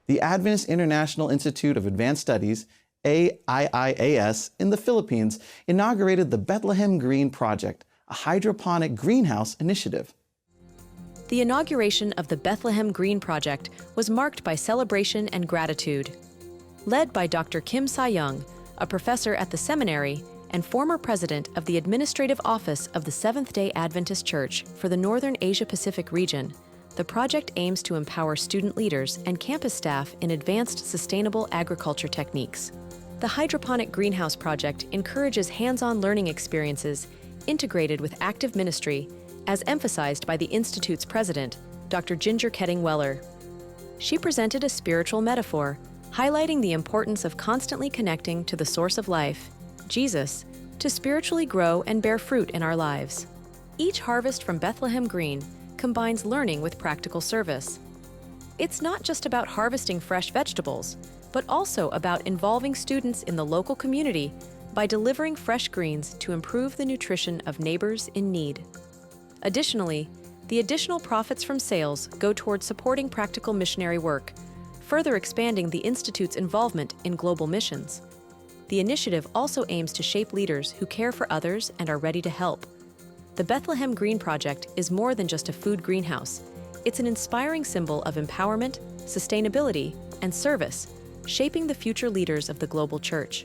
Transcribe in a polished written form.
The Adventist International Institute of Advanced Studies, AIIAS, in the Philippines inaugurated the Bethlehem Green project, a hydroponic greenhouse initiative. The inauguration of the Bethlehem Green project was marked by celebration and gratitude. Led by Dr. Kim Sa-young, a professor at the seminary and former president of the Administrative Office of the Seventh-day Adventist Church for the Northern Asia-Pacific region, the project aims to empower student leaders and campus staff in advanced sustainable agriculture techniques. The hydroponic greenhouse project encourages hands-on learning experiences integrated with active ministry, as emphasized by the Institute's president, Dr. Ginger Ketting-Weller. She presented a spiritual metaphor, highlighting the importance of constantly connecting to the source of life, Jesus, to spiritually grow and bear fruit in our lives. Each harvest from Bethlehem Green combines learning with practical service. It's not just about harvesting fresh vegetables, but also about involving students in the local community by delivering fresh greens to improve the nutrition of neighbors in need. Additionally, the additional profits from sales go towards supporting practical missionary work, further expanding the Institute's involvement in global missions. The initiative also aims to shape leaders who care for others and are ready to help. The Bethlehem Green Project is more than just a food greenhouse. It's an inspiring symbol of empowerment, sustainability, and service, shaping the future leaders of the global church.